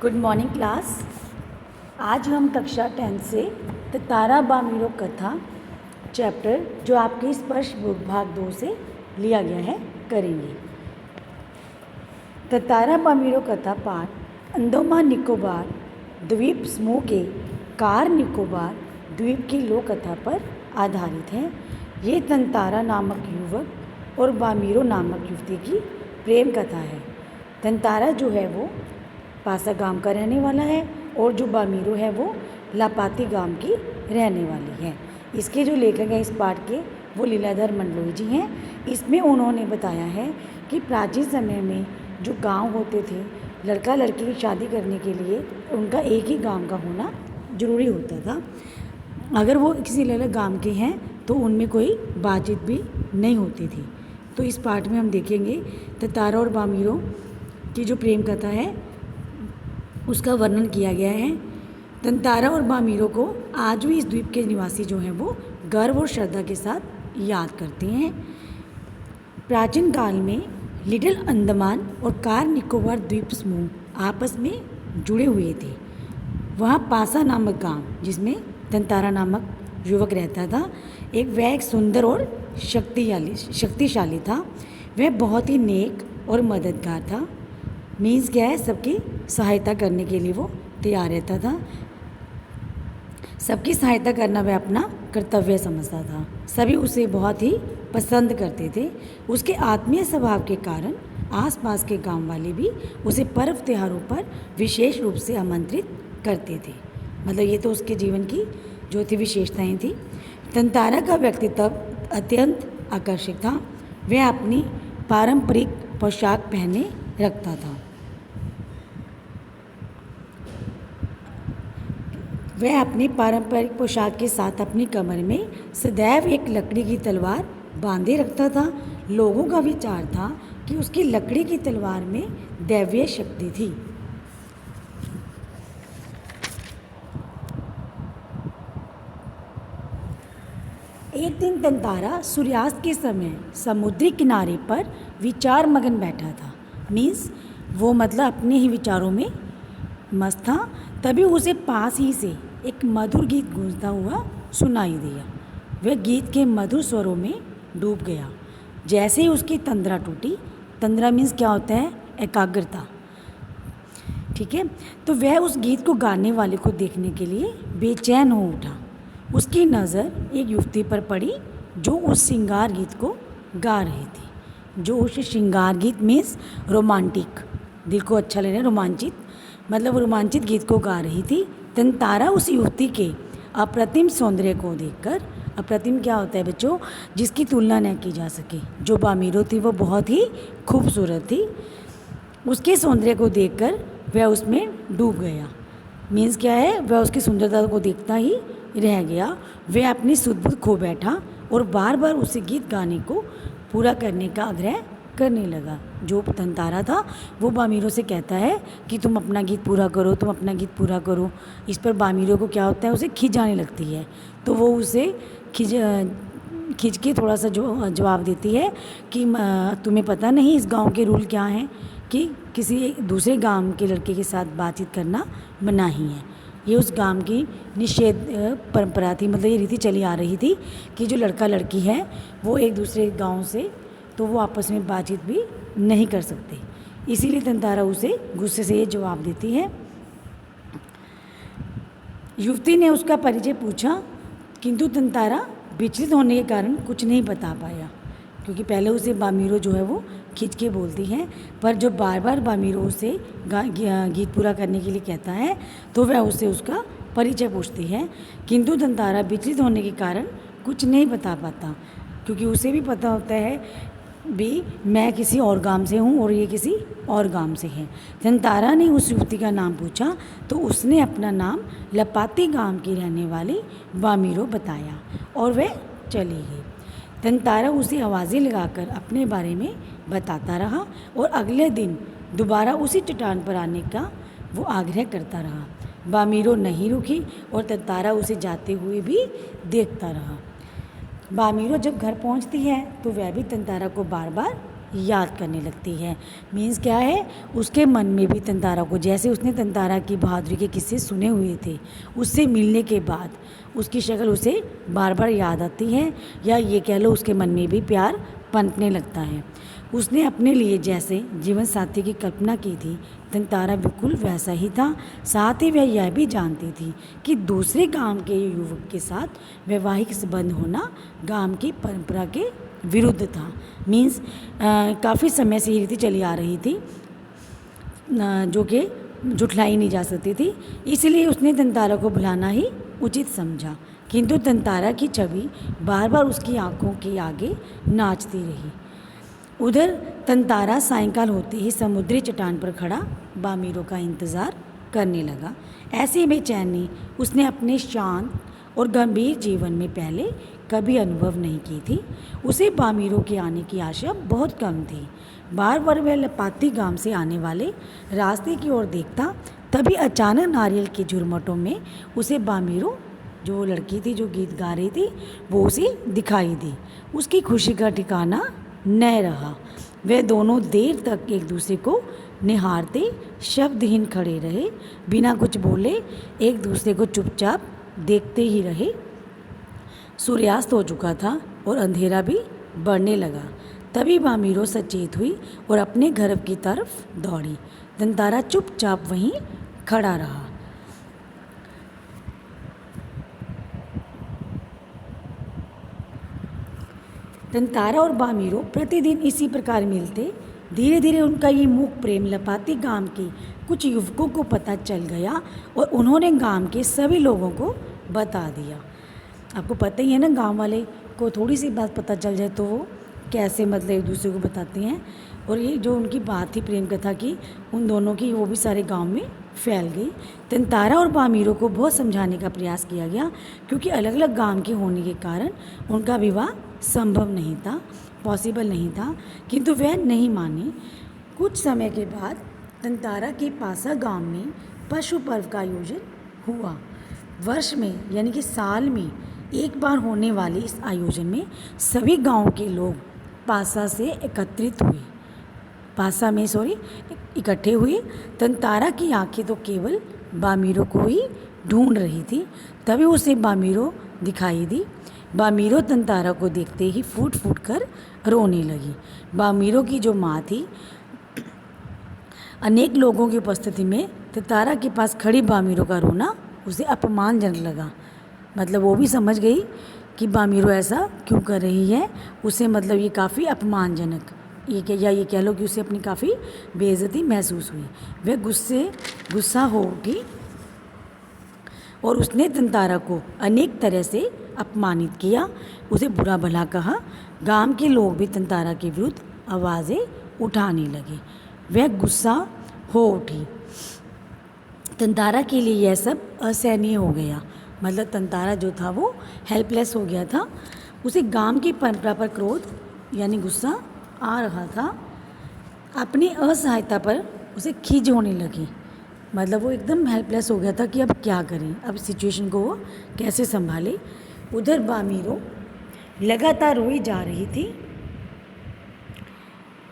Good morning class. आज हम कक्षा 10 से तारा बामीरो कथा चैप्टर जो आपके स्पर्श बुक भाग 2 से लिया गया है करेंगे। तारा बामीरो कथा पाठ अंडमान निकोबार द्वीप समूह के कार निकोबार द्वीप की लोक कथा पर आधारित है। ये तंतारा नामक युवक और बामीरो नामक युवती की प्रेम कथा है। तंतारा जो है वो पासा गांव का रहने वाला है और जो बामीरो है वो लापाती गांव की रहने वाली है। इसके जो लेखक हैं इस पाठ के वो लीलाधर मंडलोई जी हैं। इसमें उन्होंने बताया है कि प्राचीन समय में जो गांव होते थे, लड़का लड़की की शादी करने के लिए उनका एक ही गांव का होना ज़रूरी होता था। अगर वो किसी अलग गांव के हैं तो उनमें कोई बातचीत भी नहीं होती थी। तो इस पाठ में हम देखेंगे ततारा और बामीरो की जो प्रेम कथा है उसका वर्णन किया गया है। तंतारा और बामीरो को आज भी इस द्वीप के निवासी जो हैं वो गर्व और श्रद्धा के साथ याद करते हैं। प्राचीन काल में लिटिल अंडमान और कार निकोबार द्वीप समूह आपस में जुड़े हुए थे। वहाँ पासा नामक गांव जिसमें तंतारा नामक युवक रहता था, वह एक सुंदर और शक्तिशाली था। वह बहुत ही नेक और मददगार था। मीन्स क्या है, सबकी सहायता करने के लिए वो तैयार रहता था। सबकी सहायता करना वह अपना कर्तव्य समझता था। सभी उसे बहुत ही पसंद करते थे। उसके आत्मीय स्वभाव के कारण आसपास के गांव वाले भी उसे पर्व त्योहारों पर विशेष रूप से आमंत्रित करते थे। मतलब ये तो उसके जीवन की जो थी विशेषताएं थी। तंतारा का व्यक्तित्व अत्यंत आकर्षक था। वह अपनी पारंपरिक पोशाक पहने रखता था। वह अपनी पारंपरिक पोशाक के साथ अपनी कमर में सदैव एक लकड़ी की तलवार बांधे रखता था। लोगों का विचार था कि उसकी लकड़ी की तलवार में दैवीय शक्ति थी। एक दिन तंतारा सूर्यास्त के समय समुद्री किनारे पर विचार मगन बैठा था। मीन्स वो मतलब अपने ही विचारों में मस्त था। तभी उसे पास ही से एक मधुर गीत गूंजता हुआ सुनाई दिया। वह गीत के मधुर स्वरों में डूब गया। जैसे ही उसकी तंद्रा टूटी, तंद्रा मीन्स क्या होता है, एकाग्रता, ठीक है। तो वह उस गीत को गाने वाले को देखने के लिए बेचैन हो उठा। उसकी नज़र एक युवती पर पड़ी जो उस श्रृंगार गीत को गा रही थी। जो उस श्रृंगार गीत मीन्स रोमांटिक, दिल को अच्छा लगना, रोमांचित मतलब रोमांचित गीत को गा रही थी। तंतारा उस युवती के अप्रतिम सौंदर्य को देखकर, अप्रतिम क्या होता है बच्चों, जिसकी तुलना न की जा सके। जो बामीरो थी वो बहुत ही खूबसूरत थी। उसके सौंदर्य को देखकर वह उसमें डूब गया। मीन्स क्या है, वह उसकी सुंदरता को देखता ही रह गया। वह अपनी सुध-बुध खो बैठा और बार बार उसे गीत गाने को पूरा करने का आग्रह करने लगा। जो तंतारा था वो बामीरो से कहता है कि तुम अपना गीत पूरा करो, तुम अपना गीत पूरा करो। इस पर बामीरो को क्या होता है, उसे खिंच आने लगती है। तो वो उसे खिंच के थोड़ा सा जो जवाब देती है कि तुम्हें पता नहीं इस गांव के रूल क्या हैं कि किसी दूसरे गांव के लड़के के साथ बातचीत करना मनाही है। ये उस गांव की निषेध परंपरा थी। मतलब ये रीति चली आ रही थी कि जो लड़का लड़की है वो एक दूसरे गांव से तो वो आपस में बातचीत भी नहीं कर सकते। इसीलिए तंतारा उसे गुस्से से ये जवाब देती है। युवती ने उसका परिचय पूछा, किंतु तंतारा विचलित होने के कारण कुछ नहीं बता पाया, क्योंकि पहले उसे बामीरो जो है वो खींच के बोलती है। पर जो बार बार बामीरो उसे गीत पूरा करने के लिए कहता है तो वह उसे उसका परिचय पूछती है। किंतु तंतारा विचलित होने के कारण कुछ नहीं बता पाता, क्योंकि उसे भी पता होता है भी मैं किसी और गांव से हूँ और ये किसी और गांव से है। तंतारा ने उस युवती का नाम पूछा तो उसने अपना नाम लपाती गांव की रहने वाली बामीरो बताया और वह चली गई। तंतारा उसे आवाज़ें लगाकर अपने बारे में बताता रहा और अगले दिन दोबारा उसी चट्टान पर आने का वो आग्रह करता रहा। बामीरो नहीं रुकी और तंतारा उसे जाते हुए भी देखता रहा। बामीरो जब घर पहुंचती है तो वह भी तंतारा को बार बार याद करने लगती है। मीन्स क्या है, उसके मन में भी तंतारा को, जैसे उसने तंतारा की बहादुरी के किस्से सुने हुए थे, उससे मिलने के बाद उसकी शक्ल उसे बार बार याद आती है, या ये कह लो उसके मन में भी प्यार पनपने लगता है। उसने अपने लिए जैसे जीवन साथी की कल्पना की थी, तंतारा बिल्कुल वैसा ही था। साथ ही वह यह भी जानती थी कि दूसरे गांव के युवक के साथ वैवाहिक संबंध होना गांव की परंपरा के विरुद्ध था। मीन्स काफ़ी समय से ये रीति चली आ रही थी, जो कि जुठलाई नहीं जा सकती थी। इसलिए उसने तंतारा को बुलाना ही उचित समझा, किंतु तंतारा की छवि बार बार उसकी आंखों के आगे नाचती रही। उधर तंतारा सायंकाल होते ही समुद्री चट्टान पर खड़ा बामीरों का इंतज़ार करने लगा। ऐसी बेचैनी उसने अपने शांत और गंभीर जीवन में पहले कभी अनुभव नहीं की थी। उसे बामीरों के आने की आशा बहुत कम थी। बार बार वह लपाती गांव से आने वाले रास्ते की ओर देखता, तभी अचानक नारियल के झुरमुटों में उसे बामीरों, जो लड़की थी जो गीत गा रही थी, वो उसे दिखाई दी। उसकी खुशी का ठिकाना न रहा। वे दोनों देर तक एक दूसरे को निहारते शब्दहीन खड़े रहे, बिना कुछ बोले एक दूसरे को चुपचाप देखते ही रहे। सूर्यास्त हो चुका था और अंधेरा भी बढ़ने लगा। तभी बामीरो सचेत हुई और अपने घर की तरफ दौड़ी। तंतारा चुपचाप वहीं खड़ा रहा। तंतारा और बामीरो प्रतिदिन इसी प्रकार मिलते। धीरे धीरे उनका ये मूक प्रेम लपाती गांव के कुछ युवकों को पता चल गया और उन्होंने गांव के सभी लोगों को बता दिया। आपको पता ही है ना, गांव वाले को थोड़ी सी बात पता चल जाए तो वो कैसे मतलब एक दूसरे को बताते हैं। और ये जो उनकी बात थी प्रेम कथा की, उन दोनों की, वो भी सारे गांव में फैल गई। तंतारा और बामीरो को बहुत समझाने का प्रयास किया गया, क्योंकि अलग अलग गांव के होने के कारण उनका विवाह संभव नहीं था, पॉसिबल नहीं था, किंतु वह नहीं माने। कुछ समय के बाद तंतारा के पासा गांव में पशु पर्व का आयोजन हुआ। वर्ष में यानी कि साल में एक बार होने वाले इस आयोजन में सभी गांव के लोग पासा से एकत्रित हुए, इकट्ठे हुए। तंतारा की आंखें तो केवल बामीरो को ही ढूंढ रही थी। तभी उसे बामीरो दिखाई दी। बामीरो तंतारा को देखते ही फूट फूट कर रोने लगी। बामीरो की जो माँ थी, अनेक लोगों की उपस्थिति में तंतारा के पास खड़ी बामीरो का रोना उसे अपमानजनक लगा। मतलब वो भी समझ गई कि बामीरो ऐसा क्यों कर रही है, उसे मतलब ये काफ़ी अपमानजनक, ये कह लो कि उसे अपनी काफ़ी बेइज्जती महसूस हुई। वह गुस्सा हो उठी और उसने तंतारा को अनेक तरह से अपमानित किया, उसे बुरा भला कहा। गांव के लोग भी तंतारा के विरुद्ध आवाज़ें उठाने लगे। वह गुस्सा हो उठी। तंतारा के लिए यह सब असहनीय हो गया। मतलब तंतारा जो था वो हेल्पलेस हो गया था। उसे गांव की परंपरा पर क्रोध यानी गुस्सा आ रहा था। अपनी असहायता पर उसे खींच होने लगी। मतलब वो एकदम हेल्पलेस हो गया था कि अब क्या करें, अब सिचुएशन को वो कैसे संभाले। उधर बामीरो लगातार रोई जा रही थी।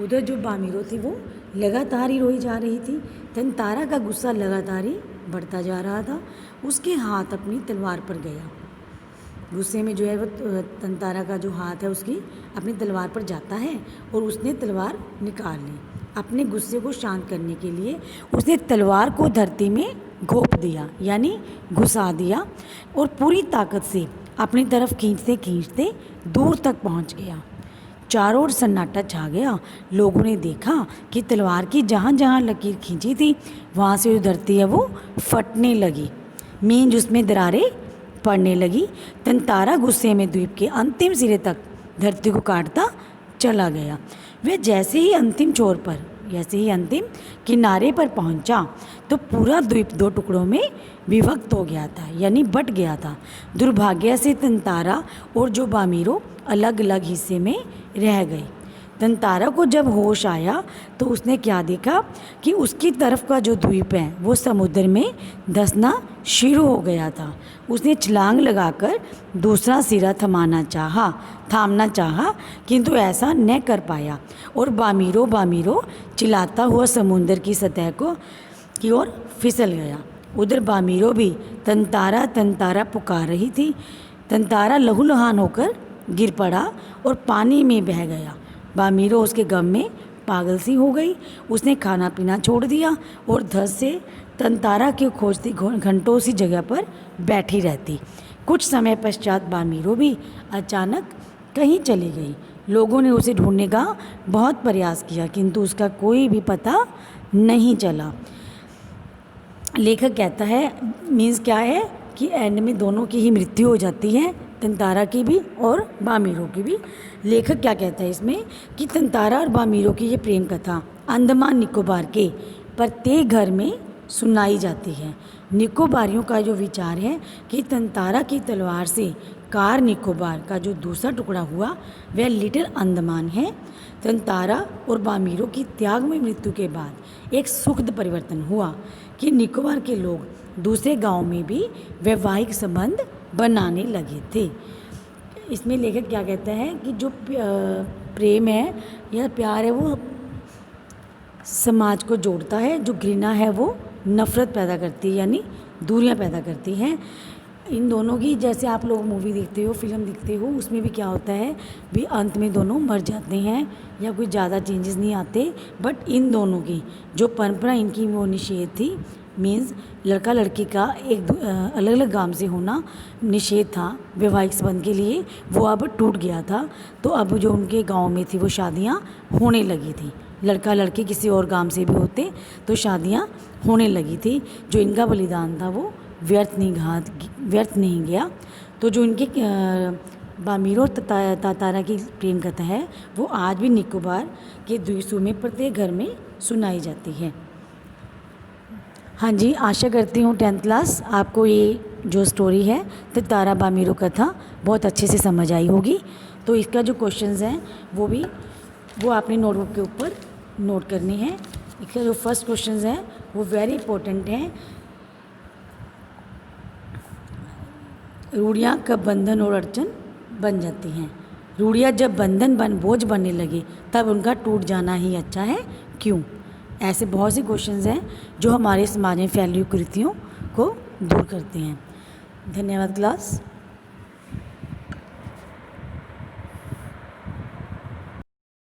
उधर जो बामीरो थी वो लगातार ही रोई जा रही थी। तंतारा का गुस्सा लगातार ही बढ़ता जा रहा था। उसके हाथ अपनी तलवार पर गया। गुस्से में जो है वो तंतारा का जो हाथ है उसकी अपनी तलवार पर जाता है और उसने तलवार निकाल ली। अपने गुस्से को शांत करने के लिए उसने तलवार को धरती में घोंप दिया यानी घुसा दिया और पूरी ताकत से अपनी तरफ खींचते खींचते दूर तक पहुंच गया। चारों ओर सन्नाटा छा गया। लोगों ने देखा कि तलवार की जहाँ जहाँ लकीर खींची थी वहाँ से जो धरती है वो फटने लगी, मींज उसमें दरारें पड़ने लगी। तंतारा गुस्से में द्वीप के अंतिम सिरे तक धरती को काटता चला गया। वह जैसे ही अंतिम किनारे पर पहुंचा तो पूरा द्वीप दो टुकड़ों में विभक्त हो गया था यानी बट गया था। दुर्भाग्य से तंतारा और जो बामीरो अलग अलग हिस्से में रह गए। तंतारा को जब होश आया तो उसने क्या देखा कि उसकी तरफ का जो द्वीप है वो समुद्र में धंसना शुरू हो गया था। उसने छलांग लगाकर दूसरा सिरा थामना चाहा किंतु ऐसा न कर पाया और बामीरो चिल्लाता हुआ समुद्र की सतह की ओर फिसल गया। उधर बामीरो भी तंतारा पुकार रही थी। तंतारा लहूलुहान होकर गिर पड़ा और पानी में बह गया। बामीरो उसके गम में पागल सी हो गई। उसने खाना पीना छोड़ दिया और धस से तंतारा की खोजती घंटों उसी जगह पर बैठी रहती। कुछ समय पश्चात बामीरो भी अचानक कहीं चली गई। लोगों ने उसे ढूंढने का बहुत प्रयास किया किंतु उसका कोई भी पता नहीं चला। लेखक कहता है मीन्स क्या है कि एंड में दोनों की ही मृत्यु हो जाती है, तंतारा की भी और बामीरो की भी। लेखक क्या कहता है इसमें कि तंतारा और बामीरो की ये प्रेम कथा अंडमान निकोबार के प्रत्येक घर में सुनाई जाती है। निकोबारियों का जो विचार है कि तंतारा की तलवार से कार निकोबार का जो दूसरा टुकड़ा हुआ वह लिटिल अंडमान है। तंतारा और बामीरो की त्याग में मृत्यु के बाद एक सुखद परिवर्तन हुआ कि निकोबार के लोग दूसरे गांव में भी वैवाहिक संबंध बनाने लगे थे। इसमें लेखक क्या कहता है कि जो प्रेम है या प्यार है वो समाज को जोड़ता है, जो घृणा है वो नफ़रत पैदा करती है यानी दूरियां पैदा करती हैं। इन दोनों की जैसे आप लोग मूवी देखते हो, फिल्म देखते हो, उसमें भी क्या होता है भी अंत में दोनों मर जाते हैं या कोई ज़्यादा चेंजेस नहीं आते। बट इन दोनों की जो परंपरा इनकी वो निषेध थी, मीन्स लड़का लड़की का एक अलग अलग गांव से होना निषेध था वैवाहिक संबंध के लिए, वो अब टूट गया था। तो अब जो उनके गांव में थी वो शादियां होने लगी थी। लड़का लड़की किसी और गांव से भी होते तो शादियां होने लगी थी। जो इनका बलिदान था वो व्यर्थ नहीं गया। तो जो इनके बामीरो तंतारा की प्रेम कथा है वो आज भी निकोबार के द्वीपों में प्रत्येक घर में सुनाई जाती है। हाँ जी, आशा करती हूँ 10th क्लास आपको ये जो स्टोरी है तंतारा बामीरो कथा बहुत अच्छे से समझ आई होगी। तो इसका जो क्वेश्चंस हैं वो आपने नोटबुक के ऊपर नोट करने हैं। इसका जो फर्स्ट क्वेश्चंस है वो वेरी इंपॉर्टेंट है। रूढ़ियाँ कब बंधन और अड़चन बन जाती हैं? रूढ़ियाँ जब बोझ बनने लगे तब उनका टूट जाना ही अच्छा है, क्यों? ऐसे बहुत से क्वेश्चंस हैं जो हमारे समाज में फैली कुरीतियों को दूर करते हैं। धन्यवाद क्लास।